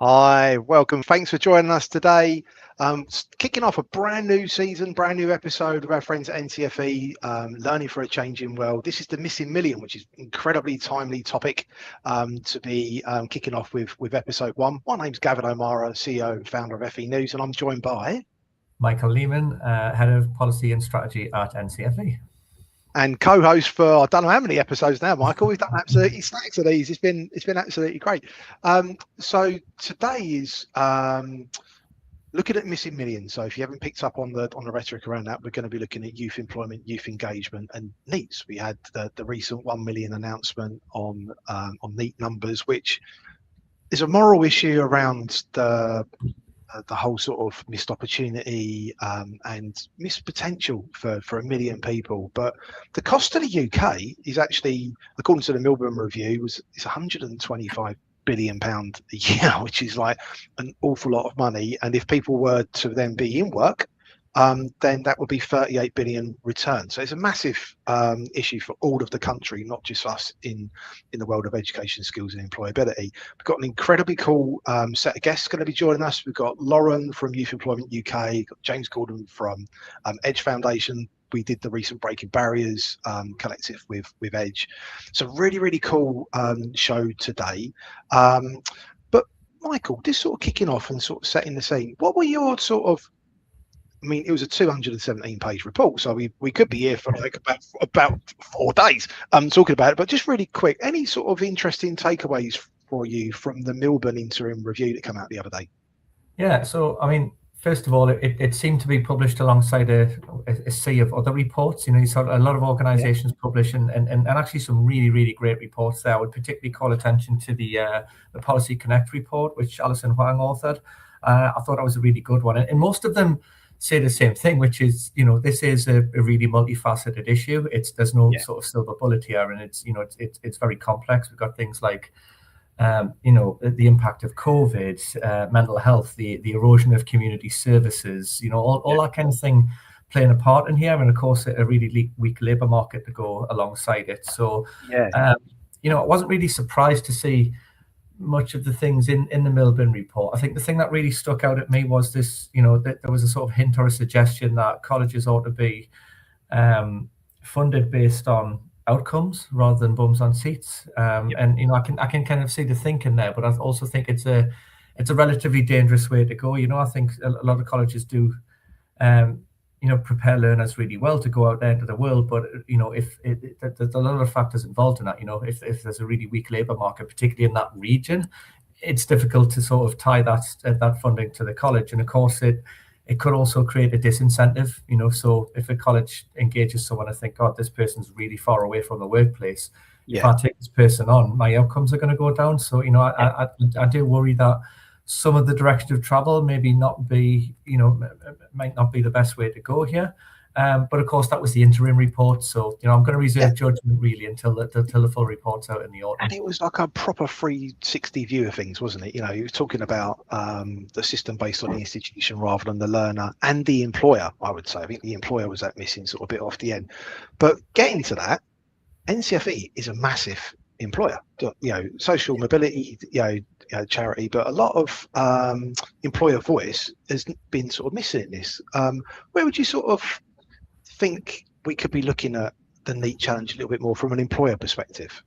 Hi, welcome. Thanks for joining us today. Kicking off a brand new season, brand new episode of our friends at NCFE, Learning for a Changing World. This is the Missing Million, which is an incredibly timely topic to be kicking off with episode 1. My name's Gavin O'Meara, CEO and founder of FE News, and I'm joined by Michael Lemin, Head of Policy and Strategy at NCFE. And co-host for I don't know how many episodes now, Michael. We've done absolutely stacks of these. It's been absolutely great. So today is looking at Missing Million. So if you haven't picked up on the rhetoric around that, we're going to be looking at youth employment, youth engagement, and NEETs. We had the recent 1 million announcement on NEET numbers, which is a moral issue around the whole sort of missed opportunity and missed potential for 1 million people. But the cost to the UK is actually, according to the Melbourne Review, is £125 billion a year, which is like an awful lot of money. And if people were to then be in work, then that would be 38 billion return. So it's a massive issue for all of the country, not just us in the world of education, skills and employability. We've got an incredibly cool set of guests going to be joining us. We've got Lauren from Youth Employment UK, we've got James Gordon from Edge Foundation. We did the recent Breaking Barriers collective with Edge. So really, really cool show today. But Michael, just sort of kicking off and sort of setting the scene, what were your sort of, I mean, it was a 217-page report, so we could be here for like about 4 days talking about it. But just really quick, any sort of interesting takeaways for you from the Melbourne interim review that came out the other day? Yeah, so I mean, first of all, it seemed to be published alongside a sea of other reports. You know, you saw a lot of organisations publish and actually some really, really great reports there. I would particularly call attention to the Policy Connect report, which Alison Huang authored. I thought that was a really good one, and most of them say the same thing, which is, you know, this is a really multifaceted issue. There's no sort of silver bullet here, and it's very complex. We've got things like the impact of COVID, mental health, the erosion of community services, all that kind of thing playing a part in here, and of course a really weak labour market to go alongside it. So I wasn't really surprised to see much of the things in the Melbourne report. I think the thing that really stuck out at me was this, that there was a sort of hint or a suggestion that colleges ought to be funded based on outcomes rather than bums on seats. And I can kind of see the thinking there, but I also think it's a relatively dangerous way to go. I think a lot of colleges do prepare learners really well to go out there into the world, but if there's a lot of factors involved in that. If there's a really weak labour market, particularly in that region, it's difficult to sort of tie that funding to the college. And of course it could also create a disincentive. So if a college engages someone and think, God, this person's really far away from the workplace, if I take this person on, my outcomes are going to go down. So I do worry that some of the direction of travel maybe not be, might not be the best way to go here. But of course, that was the interim report. So, I'm going to reserve judgment really until the full report's out in the autumn. And it was like a proper 360 view of things, wasn't it? You were talking about the system based on the institution rather than the learner and the employer, I would say. I think the employer was that missing sort of bit off the end. But getting to that, NCFE is a massive employer, social mobility, charity, but a lot of employer voice has been sort of missing in this. Where would you sort of think we could be looking at the NEET challenge a little bit more from an employer perspective?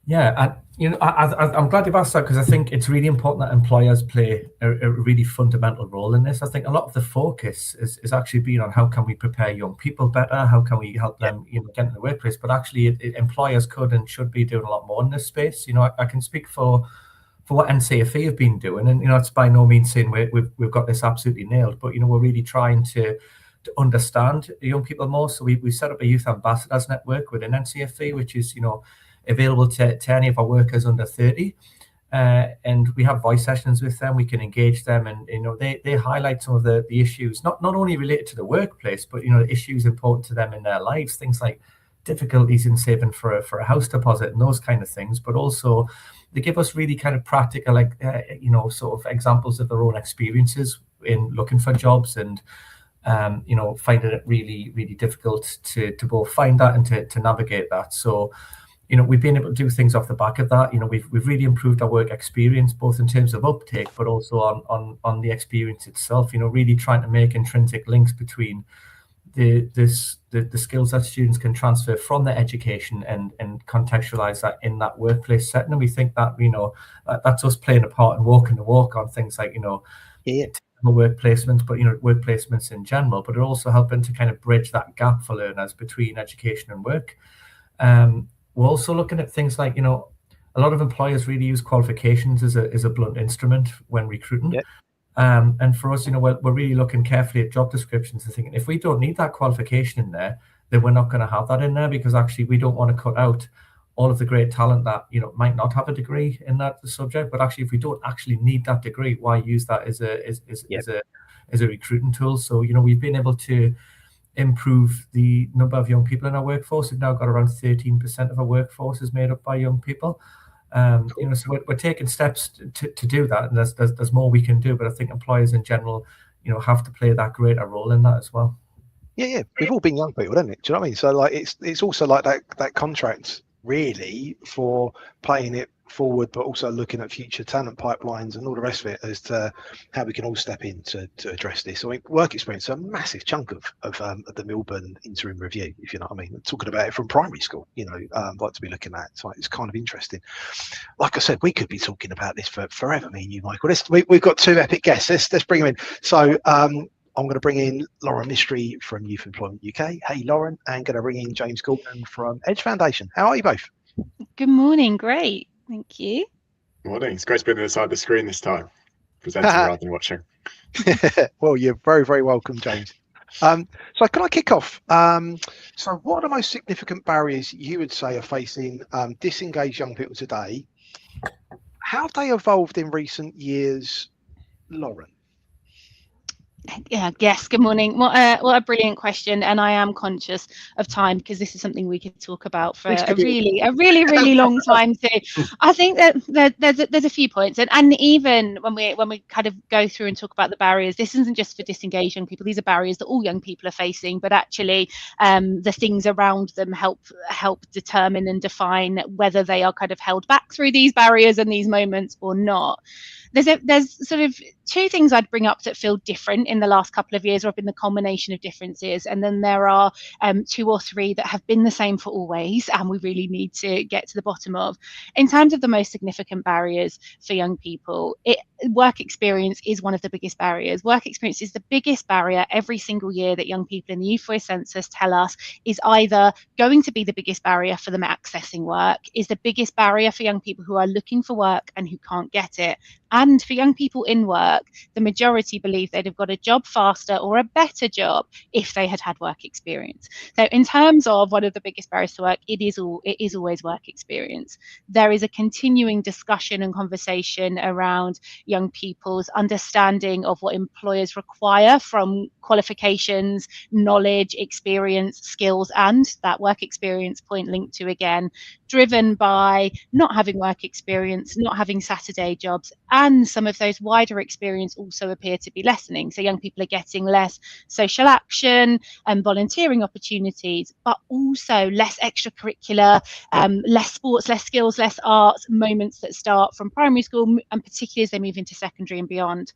Yeah, I'm glad you've asked that, because I think it's really important that employers play a really fundamental role in this. I think a lot of the focus is actually been on how can we prepare young people better, how can we help them get in the workplace, but actually employers could and should be doing a lot more in this space. I can speak for what NCFE have been doing, and it's by no means saying we've got this absolutely nailed, but we're really trying to understand young people more. So we set up a youth ambassadors network within NCFE, which is available to any of our workers under 30, and we have voice sessions with them. We can engage them, and they highlight some of the issues not only related to the workplace, but issues important to them in their lives, things like difficulties in saving for a house deposit and those kind of things. But also they give us really kind of practical, sort of examples of their own experiences in looking for jobs and finding it really, really difficult to both find that and to navigate that. So we've been able to do things off the back of that. We've really improved our work experience, both in terms of uptake, but also on the experience itself. Really trying to make intrinsic links between the skills that students can transfer from their education and contextualize that in that workplace setting. And we think that that's us playing a part in walking the walk on things like work placements, but work placements in general, but it also helping to kind of bridge that gap for learners between education and work. We're also looking at things like, a lot of employers really use qualifications as a blunt instrument when recruiting. Yep. And for us, we're really looking carefully at job descriptions and thinking, if we don't need that qualification in there, then we're not going to have that in there, because actually we don't want to cut out all of the great talent that might not have a degree in that subject. But actually, if we don't actually need that degree, why use that as a recruiting tool? So we've been able to improve the number of young people in our workforce. We've now got around 13% of our workforce is made up by young people. Cool. So we're taking steps to do that, and there's more we can do. But I think employers in general, have to play that greater role in that as well. Yeah. We've all been young people, haven't it? Do you know what I mean? So like, it's also like that contract really for playing it forward, but also looking at future talent pipelines and all the rest of it as to how we can all step in to address this. I mean, work experience is a massive chunk of the Milburn interim review, if you know what I mean. Talking about it from primary school, like to be looking at. So it's kind of interesting. Like I said, we could be talking about this for forever, me and you, Michael. We've got two epic guests. Let's bring them in. So I'm going to bring in Lauren Mistry from Youth Employment UK. Hey, Lauren, and going to bring in James Gordon from Edge Foundation. How are you both? Good morning. Great. Thank you. Morning. It's great to be on the other side of the screen this time, presenting rather than watching. Well, you're very, very welcome, James. So can I kick off? So what are the most significant barriers you would say are facing disengaged young people today? How have they evolved in recent years, Lauren? Yes, good morning. What a brilliant question, and I am conscious of time because this is something we could talk about for a really long time too. I think that there's a few points, and even when we kind of go through and talk about the barriers, this isn't just for disengaged young people. These are barriers that all young people are facing, but actually the things around them help determine and define whether they are kind of held back through these barriers and these moments or not. There's sort of two things I'd bring up that feel different in the last couple of years, or have been the culmination of differences, and then there are two or three that have been the same for always, and we really need to get to the bottom of. In terms of the most significant barriers for young people, work experience is one of the biggest barriers. Work experience is the biggest barrier every single year that young people in the Youth Voice Census tell us is either going to be the biggest barrier for them accessing work, is the biggest barrier for young people who are looking for work and who can't get it. And for young people in work, the majority believe they'd have got a job faster or a better job if they had had work experience. So in terms of one of the biggest barriers to work, it is always work experience. There is a continuing discussion and conversation around young people's understanding of what employers require from qualifications, knowledge, experience, skills, and that work experience point linked to, again, driven by not having work experience, not having Saturday jobs, and some of those wider experience also appear to be lessening. So young people are getting less social action and volunteering opportunities, but also less extracurricular, less sports, less skills, less arts moments that start from primary school, and particularly as they move into secondary and beyond.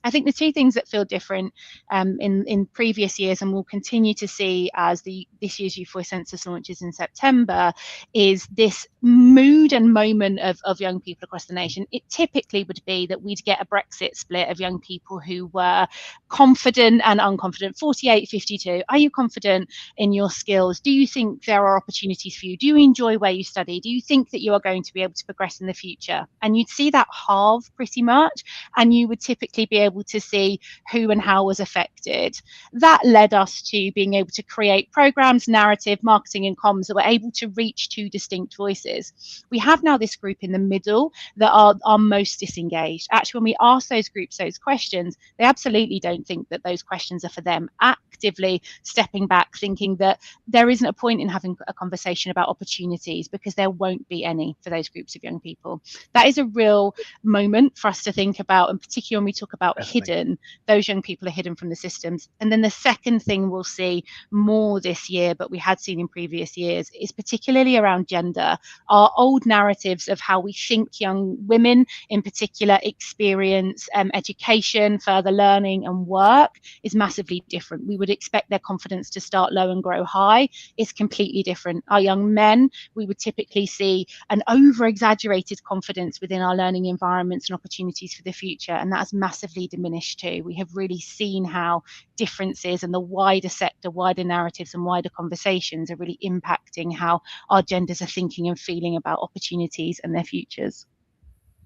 I think the two things that feel different in previous years, and we'll continue to see as this year's Youth Voice Census launches in September, is this mood and moment of young people across the nation. It typically would be that we'd get a Brexit split of young people who were confident and unconfident, 48-52. Are you confident in your skills? Do you think there are opportunities for you? Do you enjoy where you study? Do you think that you are going to be able to progress in the future? And you'd see that halve pretty much, and you would typically be able to see who and how was affected. That led us to being able to create programs, narrative, marketing and comms that were able to reach two distinct voices. We have now this group in the middle that are most disengaged. Actually, when we ask those groups those questions, they absolutely don't think that those questions are for them. Actively stepping back, thinking that there isn't a point in having a conversation about opportunities because there won't be any for those groups of young people. That is a real moment for us to think about, and particularly when we talk about hidden. Those young people are hidden from the systems. And then the second thing we'll see more this year, but we had seen in previous years, is particularly around gender. Our old narratives of how we think young women in particular experience education, further learning and work is massively different. We would expect their confidence to start low and grow high. It's completely different. Our young men, we would typically see an over-exaggerated confidence within our learning environments and opportunities for the future, and that's massively diminished too. We have really seen how differences and the wider sector, wider narratives and wider conversations are really impacting how our genders are thinking and feeling about opportunities and their futures.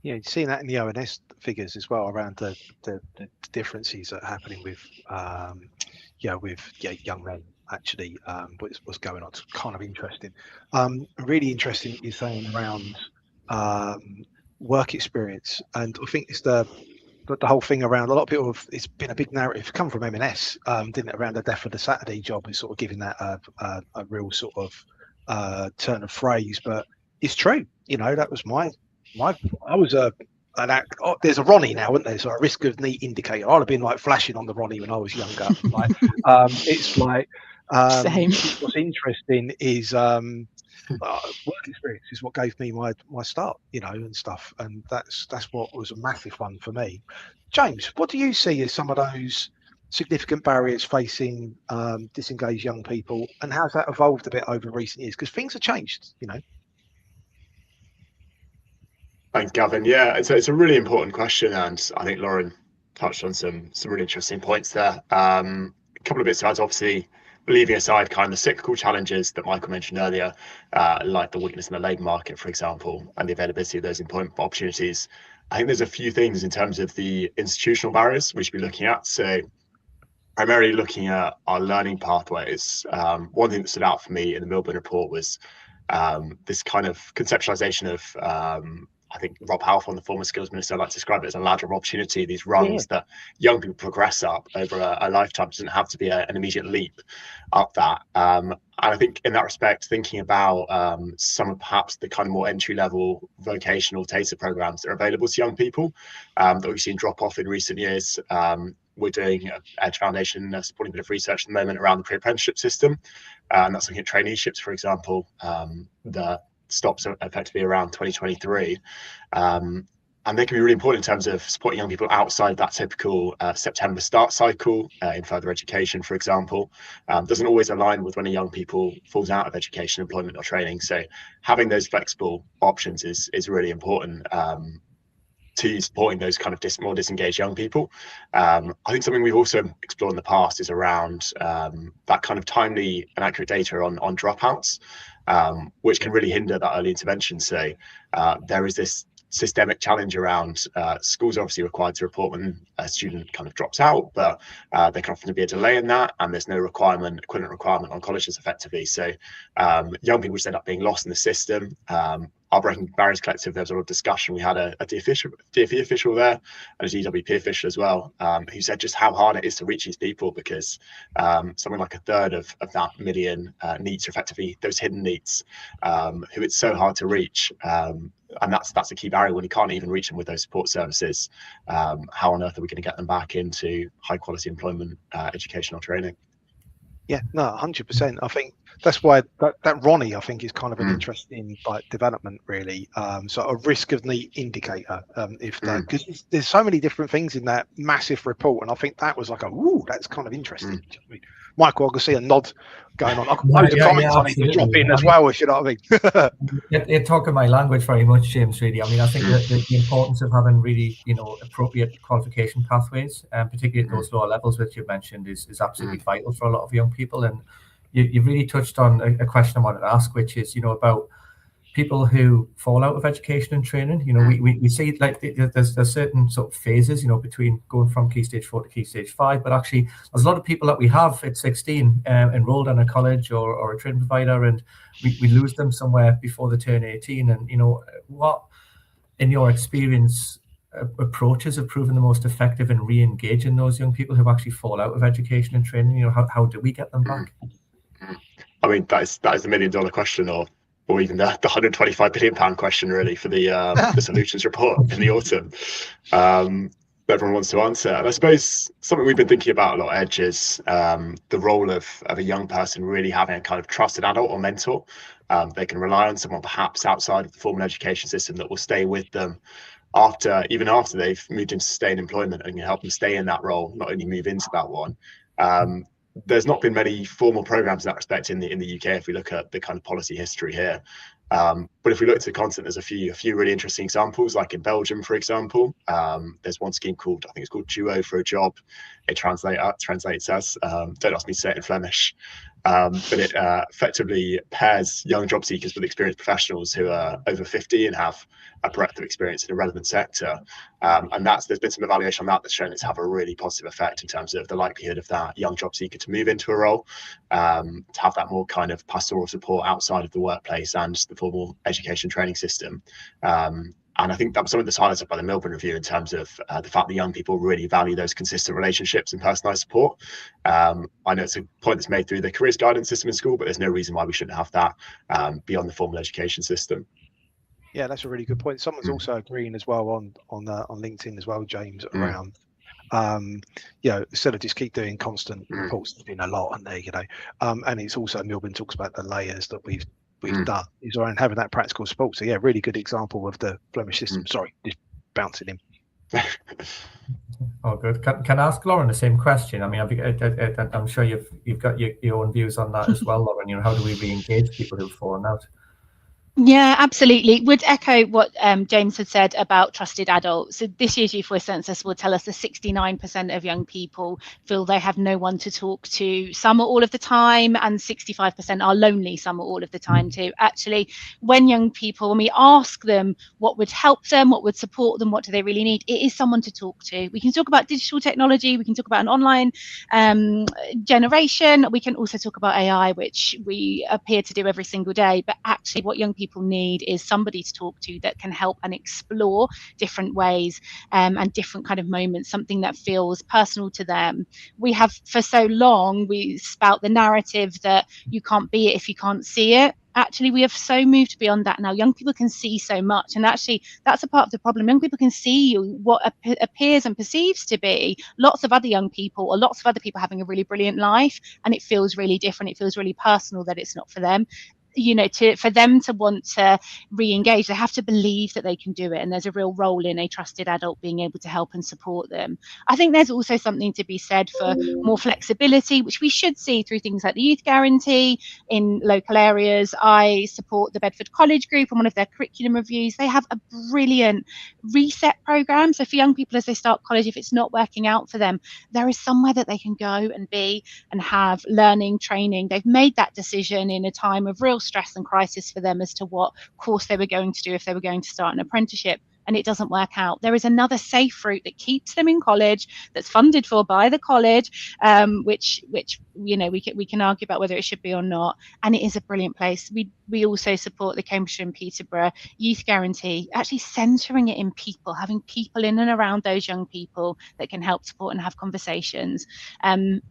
Yeah, you've seen that in the ONS figures as well around the differences that are happening with young men actually. What's going on? It's kind of interesting. Really interesting you're saying around work experience, and I think it's the whole thing around a lot of people it's been a big narrative come from M&S, didn't it, around the death of the Saturday job, and sort of giving that a real sort of turn of phrase. But it's true, that was I was there's a Ronnie now, isn't there? So a risk of NEET indicator. I'd have been like flashing on the Ronnie when I was younger. Like, it's like Same. what's interesting is work experience is what gave me my start, and stuff, and that's what was a massive one for me. James, what do you see as some of those significant barriers facing disengaged young people, and how's that evolved a bit over recent years? Because things have changed, Thanks, Gavin. Yeah, it's a really important question, and I think Lauren touched on some really interesting points there. A couple of bits, obviously, leaving aside kind of the cyclical challenges that Michael mentioned earlier, like the weakness in the labour market, for example, and the availability of those employment opportunities. I think there's a few things in terms of the institutional barriers we should be looking at. So primarily looking at our learning pathways. One thing that stood out for me in the Milburn report was this kind of conceptualization of I think Rob Halfon, the former skills minister, likes to describe it as a ladder of opportunity, these rungs that young people progress up over a lifetime. It doesn't have to be an immediate leap up that. And I think in that respect, thinking about some of perhaps the kind of more entry-level vocational TASER programs that are available to young people that we've seen drop off in recent years. We're doing Edge Foundation supporting a bit of research at the moment around the pre-apprenticeship system. And that's looking at traineeships, for example, that stops effectively around 2023. And they can be really important in terms of supporting young people outside that typical September start cycle in further education, for example. Doesn't always align with when a young people falls out of education, employment or training. So having those flexible options is really important to supporting those kind of more disengaged young people. I think something we've also explored in the past is around that kind of timely and accurate data on dropouts, which can really hinder that early intervention. So there is this systemic challenge around schools are obviously required to report when a student kind of drops out, but there can often be a delay in that, and there's no equivalent requirement on colleges effectively. So young people just end up being lost in the system. Our Breaking Barriers Collective, there was a lot of discussion. We had a DFE official there and a DWP official as well, who said just how hard it is to reach these people, because something like a third of that million NEETs are effectively those hidden NEETs, who it's so hard to reach. And that's a key barrier when you can't even reach them with those support services. How on earth are we going to get them back into high quality employment, educational training? Yeah, no, 100%. I think that's why that Ronnie, I think, is kind of an interesting development, really. So a risk of NEET indicator, because there's so many different things in that massive report, and I think that was like that's kind of interesting. I mean, Michael, I can see a nod going on. I've got loads of comments I need to drop in as well, if you know what I mean. You're talking my language very much, James, really. I mean, I think that the importance of having really, appropriate qualification pathways, particularly at those lower levels, which you've mentioned, is absolutely vital for a lot of young people. And you've really touched on a question I wanted to ask, which is, about people who fall out of education and training. We see like there's certain sort of phases, between going from Key Stage 4 to Key Stage 5, but actually there's a lot of people that we have at 16 enrolled in a college or a training provider, and we lose them somewhere before they turn 18. And what, in your experience, approaches have proven the most effective in re-engaging those young people who actually fall out of education and training? How do we get them back? I mean, that is the $1 million question, or even the £125 billion question, really, for the solutions report in the autumn. everyone wants to answer. And I suppose something we've been thinking about a lot, Edge, is the role of a young person really having a kind of trusted adult or mentor. They can rely on someone perhaps outside of the formal education system that will stay with them even after they've moved into sustained employment, and can help them stay in that role, not only move into that one. There's not been many formal programs in that respect in the UK if we look at the kind of policy history here. But if we look to the continent, there's a few really interesting examples, like in Belgium, for example. There's one scheme called, I think it's called Duo for a Job. It translates as, don't ask me to say it in Flemish, but it effectively pairs young job seekers with experienced professionals who are over 50 and have a breadth of experience in a relevant sector. And there's been some evaluation on that that's shown it to have a really positive effect in terms of the likelihood of that young job seeker to move into a role, to have that more kind of pastoral support outside of the workplace and the formal education training system. And I think that was something that's highlighted by the Milburn Review in terms of the fact that young people really value those consistent relationships and personalised support. I know it's a point that's made through the careers guidance system in school, but there's no reason why we shouldn't have that beyond the formal education system. Yeah, that's a really good point. Someone's also agreeing as well on LinkedIn as well, James, around instead of just keep doing constant reports, there's been a lot on there, and it's also Milburn talks about the layers that we've done is around having that practical support. So yeah, really good example of the Flemish system. Sorry, just bouncing in. Oh, good. Can I ask Lauren the same question? I mean, I'm sure you've got your own views on that as well, Lauren. How do we re-engage people who've fallen out? Yeah, absolutely. Would echo what James had said about trusted adults. So this year's Youth Voice Census will tell us that 69% of young people feel they have no one to talk to some or all of the time, and 65% are lonely some or all of the time too. Actually, when young people, when we ask them what would help them, what would support them, what do they really need, it is someone to talk to. We can talk about digital technology, we can talk about an online generation, we can also talk about AI, which we appear to do every single day, but actually what young people need is somebody to talk to that can help and explore different ways and different kind of moments, something that feels personal to them. We have for so long, we spout the narrative that you can't be it if you can't see it. Actually, we have so moved beyond that now. Young people can see so much, and actually that's a part of the problem. Young people can see what appears and perceives to be lots of other young people or lots of other people having a really brilliant life, and it feels really different. It feels really personal that it's not for them. For them to want to re-engage, they have to believe that they can do it, and there's a real role in a trusted adult being able to help and support them. I think there's also something to be said for more flexibility, which we should see through things like the Youth Guarantee in local areas. I support the Bedford College Group on one of their curriculum reviews. They have a brilliant reset program. So for young people as they start college, if it's not working out for them, there is somewhere that they can go and be and have learning, training. They've made that decision in a time of real stress and crisis for them as to what course they were going to do if they were going to start an apprenticeship, and it doesn't work out. There is another safe route that keeps them in college, that's funded for by the college, which we can argue about whether it should be or not, and it is a brilliant place. We also support the Cambridgeshire and Peterborough Youth Guarantee, actually centering it in people, having people in and around those young people that can help support and have conversations.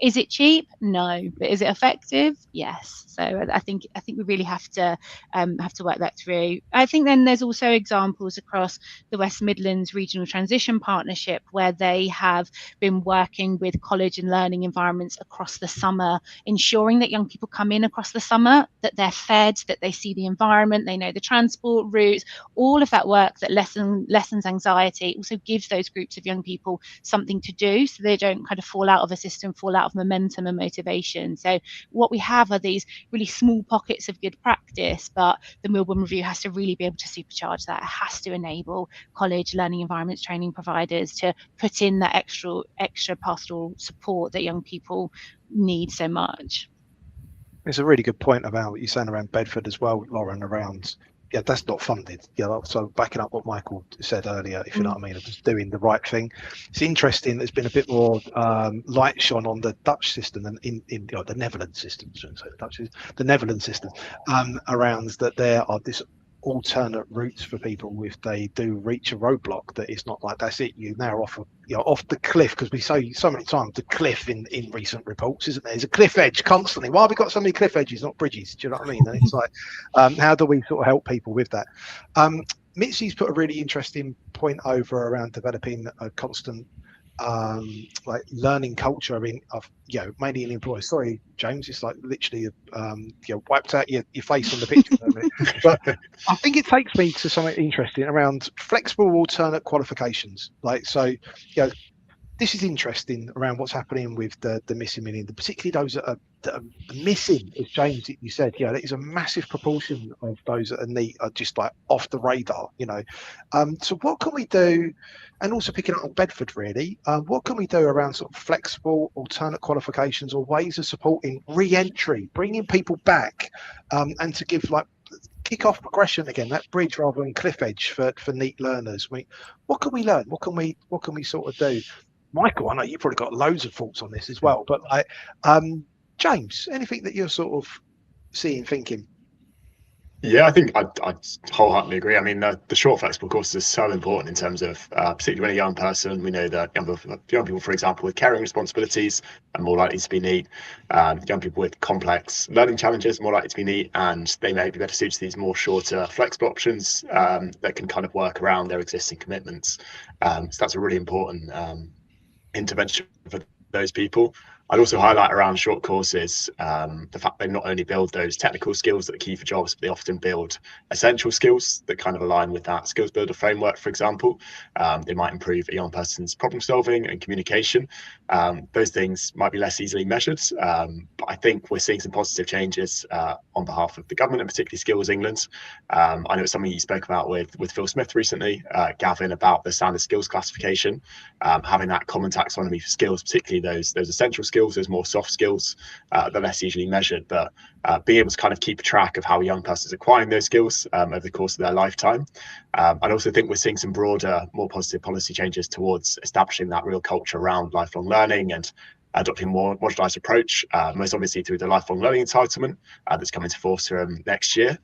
Is it cheap? No, but is it effective? Yes. So I think we really have to work that through. I think then there's also examples across the West Midlands Regional Transition Partnership, where they have been working with college and learning environments across the summer, ensuring that young people come in across the summer, that they're fed, that they see the environment, they know the transport routes, all of that work that lessens anxiety, also gives those groups of young people something to do so they don't kind of fall out of a system, fall out of momentum and motivation. So what we have are these really small pockets of good practice, but the Milburn Review has to really be able to supercharge that. It has to enable college learning environments training providers to put in that extra pastoral support that young people need so much. It's a really good point about what you're saying around Bedford as well, Lauren, around that's not funded. So backing up what Michael said earlier, if you know what I mean, of just doing the right thing. It's interesting. There's been a bit more light shone on the Dutch system than in the Netherlands system. The Netherlands system around that there are this alternate routes for people if they do reach a roadblock, that it's not like that's it, you now off the cliff, because we say so many times the cliff in recent reports, isn't there? There's a cliff edge constantly. Why have we got so many cliff edges, not bridges? Do you know what I mean? And it's like how do we sort of help people with that? Mitzi's put a really interesting point over around developing a constant like learning culture. I mean, mainly in employers. Sorry, James, it's like literally wiped out your face on the picture. But I think it takes me to something interesting around flexible alternate qualifications. Like, so, this is interesting around what's happening with the missing million, particularly those that are missing, as James, you said. There is a massive proportion of those that are NEET are just like off the radar, So what can we do? And also picking up on Bedford, really, what can we do around sort of flexible alternate qualifications or ways of supporting re-entry, bringing people back, and to give kick off progression again, that bridge rather than cliff edge for NEET learners. What can we learn? What can we sort of do? Michael, I know you've probably got loads of thoughts on this as well, but James, anything that you're sort of thinking? Yeah, I think I'd wholeheartedly agree. I mean, the short flexible courses are so important in terms of, particularly when a young person, we know that young people, for example, with caring responsibilities are more likely to be NEET. Young people with complex learning challenges are more likely to be NEET, and they may be better suited to these more shorter flexible options that can kind of work around their existing commitments. So that's a really important intervention for those people. I'd also highlight around short courses the fact they not only build those technical skills that are key for jobs, but they often build essential skills that kind of align with that skills builder framework. For example, they might improve a young person's problem solving and communication. Those things might be less easily measured, but I think we're seeing some positive changes on behalf of the government, and particularly Skills England. I know it's something you spoke about with Phil Smith recently, Gavin, about the standard skills classification, having that common taxonomy for skills, particularly those essential skills, those more soft skills that are less easily measured, but being able to kind of keep track of how a young person is acquiring those skills over the course of their lifetime. I also think we're seeing some broader, more positive policy changes towards establishing that real culture around lifelong learning and adopting a more modularised approach, most obviously through the lifelong learning entitlement that's coming to force next year,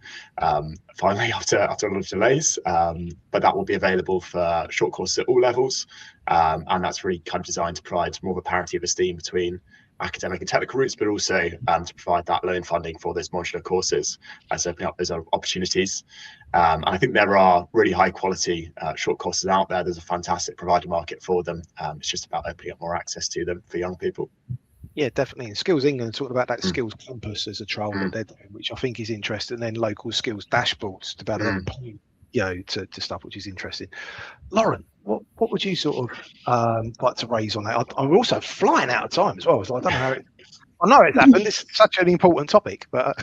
finally after a lot of delays, but that will be available for short courses at all levels, and that's really kind of designed to provide more of a parity of esteem between academic and technical routes, but also to provide that loan funding for those modular courses, as opening up those opportunities. And I think there are really high quality short courses out there. There's a fantastic provider market for them. It's just about opening up more access to them for young people. Yeah, definitely. And Skills England talking about that skills compass as a trial that they're doing, which I think is interesting. And then local skills dashboards to better point, to stuff, which is interesting. Lauren, what would you sort of like to raise on that? I'm also flying out of time as well, so I don't know how I know it's happened. It's such an important topic, but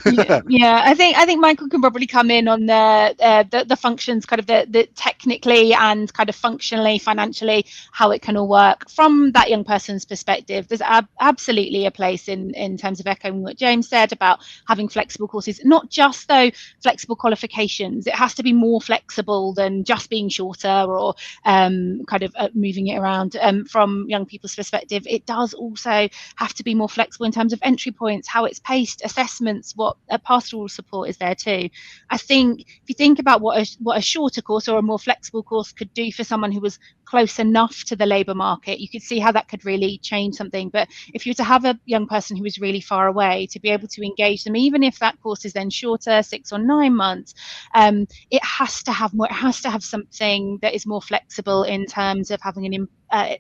yeah, I think Michael can probably come in on the functions, kind of the technically and kind of functionally, financially, how it can all work from that young person's perspective. There's absolutely a place in terms of echoing what James said about having flexible courses, not just though flexible qualifications. It has to be more flexible than just being shorter or kind of moving it around. From young people's perspective, it does also have to be more flexible in terms of entry points, how it's paced, assessments, what a pastoral support is there too. I think if you think about what a shorter course or a more flexible course could do for someone who was close enough to the labour market, you could see how that could really change something. But if you were to have a young person who was really far away, to be able to engage them, even if that course is then shorter, 6 or 9 months, it has to have more. It has to have something that is more flexible in terms of having an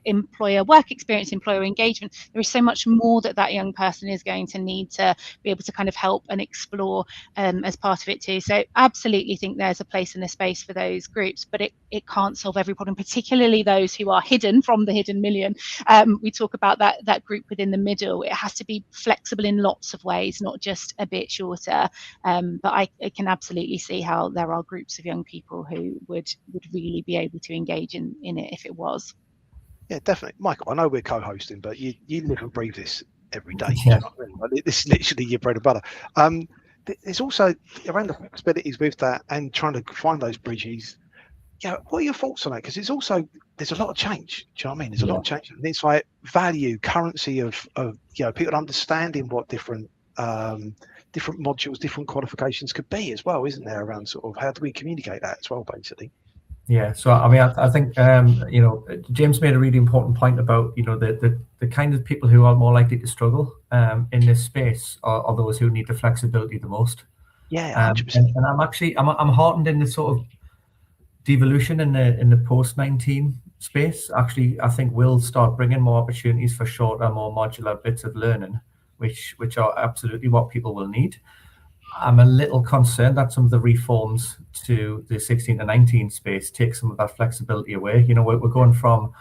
employer work experience, employer engagement. There is so much more that young person is going to need to be able to kind of help and explore as part of it too. So absolutely think there's a place and a space for those groups, but it can't solve every problem, particularly those who are hidden from the hidden million. We talk about that group within the middle. It has to be flexible in lots of ways, not just a bit shorter. But I can absolutely see how there are groups of young people who would really be able to engage in it if it was. Yeah, definitely. Michael, I know we're co-hosting, but you live and breathe this every day. Yeah. You know what I mean? This is literally your bread and butter. There's also around the flexibilities with that and trying to find those bridges. What are your thoughts on that? Because there's a lot of change. Do you know what I mean? There's a lot of change. And it's like value, currency of people understanding what different modules, different qualifications could be as well, isn't there? Around sort of how do we communicate that as well, basically. Yeah, so I mean, I think James made a really important point about the kind of people who are more likely to struggle in this space are those who need the flexibility the most. Yeah, 100%. And I'm heartened in the sort of devolution in the post-19 space actually, I think, will start bringing more opportunities for shorter, more modular bits of learning, which are absolutely what people will need. I'm a little concerned that some of the reforms to the 16 to 19 space take some of that flexibility away. You know, we're going from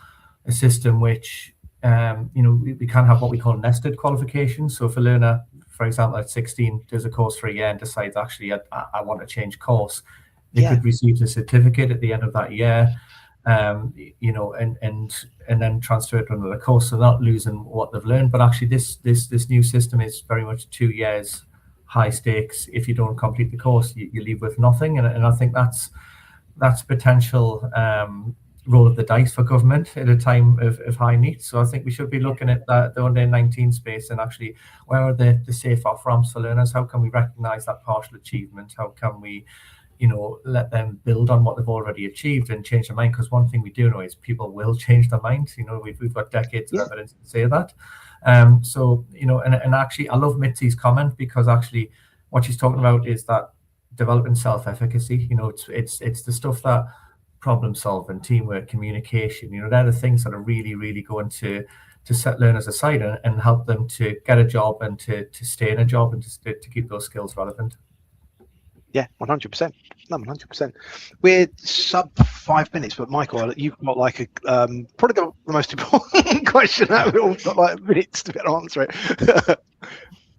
a system which, you know, we can have what we call nested qualifications. So if a learner, for example, at 16 does a course for a year and decides, actually, I want to change course, they could receive a certificate at the end of that year, you know, and then transfer it to another course, so not losing what they've learned. But actually, this new system is very much 2 years high stakes. If you don't complete the course, you leave with nothing, and I think that's potential roll of the dice for government at a time of high NEET. So I think we should be looking at the under 19 space, and actually, where are the safe off ramps for learners? How can we recognise that partial achievement? How can we, you know, let them build on what they've already achieved and change their mind? Because one thing we do know is people will change their minds. You know, we've got decades of evidence to say that. So, you know, and actually, I love Mitzi's comment, because actually what she's talking about is that developing self-efficacy. You know, it's the stuff that problem solving, teamwork, communication, you know, they're the things that are really, really going to set learners aside and help them to get a job and to stay in a job and to keep those skills relevant. Yeah, 100%. No, 100%. We're sub 5 minutes, but Michael, you've got like a probably got the most important question that we've all got like minutes to answer it.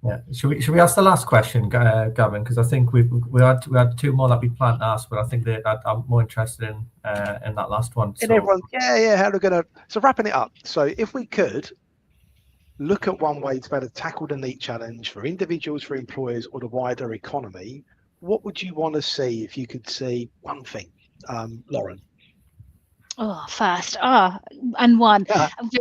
Yeah, should we ask the last question, Gavin? Because I think we had two more that we planned to ask, but I think that I'm more interested in that last one. And everyone, how are we gonna? So wrapping it up. So if we could look at one way to better tackle the NEET challenge for individuals, for employers, or the wider economy, what would you want to see if you could see one thing, Lauren? And one.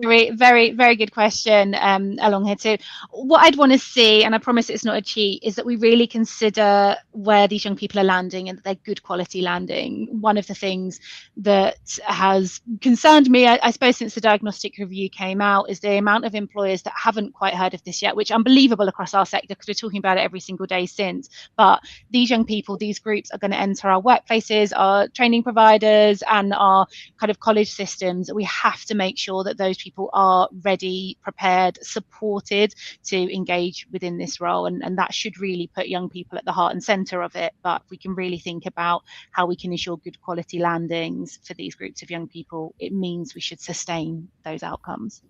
Very, very, very good question along here too. What I'd want to see, and I promise it's not a cheat, is that we really consider where these young people are landing and that they're good quality landing. One of the things that has concerned me, I suppose, since the diagnostic review came out, is the amount of employers that haven't quite heard of this yet, which is unbelievable across our sector because we're talking about it every single day since. But these young people, these groups are going to enter our workplaces, our training providers, and our kind of college systems. We have to make sure that those people are ready, prepared, supported to engage within this role, and that should really put young people at the heart and centre of it. But if we can really think about how we can ensure good quality landings for these groups of young people, it means we should sustain those outcomes.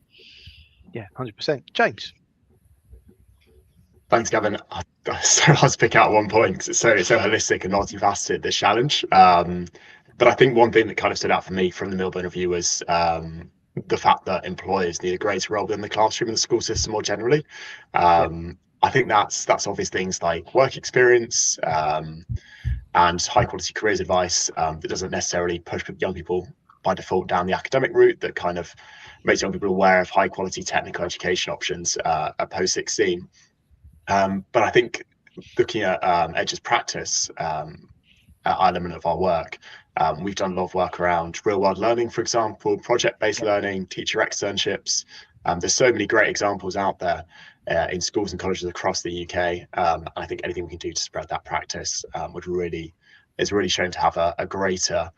Yeah, 100%. James. Thanks, Gavin. So hard to pick out one point because it's so holistic and multifaceted, this challenge. But I think one thing that kind of stood out for me from the Milburn review was the fact that employers need a greater role within the classroom and the school system more generally. I think that's obvious things like work experience and high quality careers advice that doesn't necessarily push young people by default down the academic route, that kind of makes young people aware of high quality technical education options at post 16. But I think looking at Edge's practice element of our work, we've done a lot of work around real world learning, for example, project-based learning, teacher externships. There's so many great examples out there in schools and colleges across the UK. I think anything we can do to spread that practice is really shown to have a greater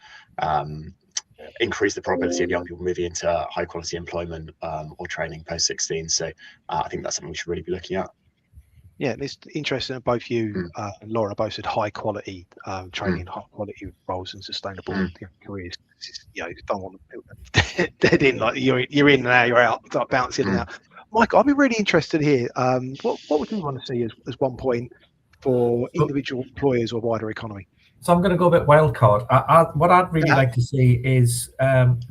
increase the probability of young people moving into high quality employment or training post 16. So I think that's something we should really be looking at. Yeah, and it's interesting that both you and Laura both said high quality training, high quality roles and sustainable careers. You know, you don't want to dead in, like you're in now, you're out, start bouncing in and out. Michael, I'd be really interested here. What would you want to see as one point for individual employers or wider economy? So I'm going to go a bit wild card. What I'd really like to see is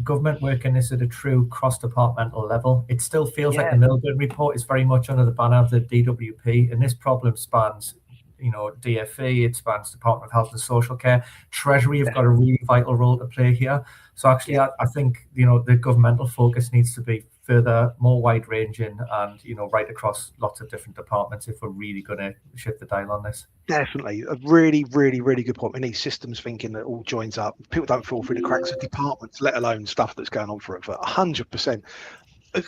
government working this at a true cross-departmental level. It still feels like the Milburn report is very much under the banner of the DWP, and this problem spans, you know, DFE, it spans Department of Health and Social Care. Treasury have got a really vital role to play here. So actually, I think, you know, the governmental focus needs to be further, more wide-ranging, and, you know, right across lots of different departments if we're really going to shift the dial on this. Definitely, a really, really, really good point. We need systems thinking that all joins up. People don't fall through the cracks of departments, let alone stuff that's going on for it. For 100%.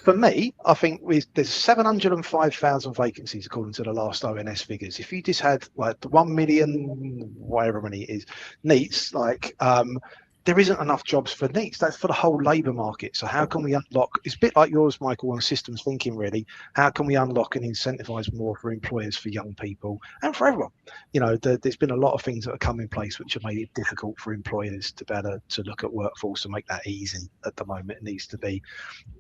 For me, I think there's 705,000 vacancies according to the last ONS figures. If you just had like the 1 million, whatever many it is, NEETs, like there isn't enough jobs for NEETs. That's for the whole labour market. So how can we unlock? It's a bit like yours, Michael, on systems thinking, really. How can we unlock and incentivise more for employers, for young people, and for everyone? You know, there's been a lot of things that have come in place which have made it difficult for employers to better to look at workforce and make that easy at the moment. It needs to be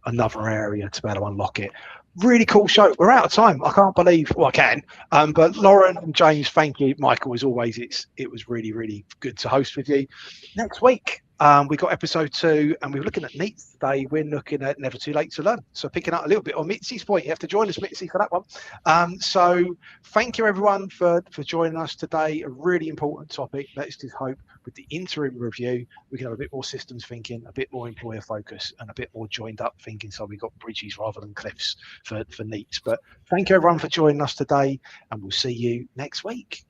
another area to be able to unlock it. Really cool show. We're out of time. I can't believe, well, I can, but Lauren and James, thank you. Michael, as always, it was really, really good to host with you. Next week, we got episode 2, and we're looking at NEET today. We're looking at Never Too Late to Learn. So picking up a little bit on Mitzi's point. You have to join us, Mitzi, for that one. So thank you, everyone, for joining us today. A really important topic. Let's just hope with the interim review, we can have a bit more systems thinking, a bit more employer focus, and a bit more joined up thinking. So we've got bridges rather than cliffs for NEET. But thank you, everyone, for joining us today, and we'll see you next week.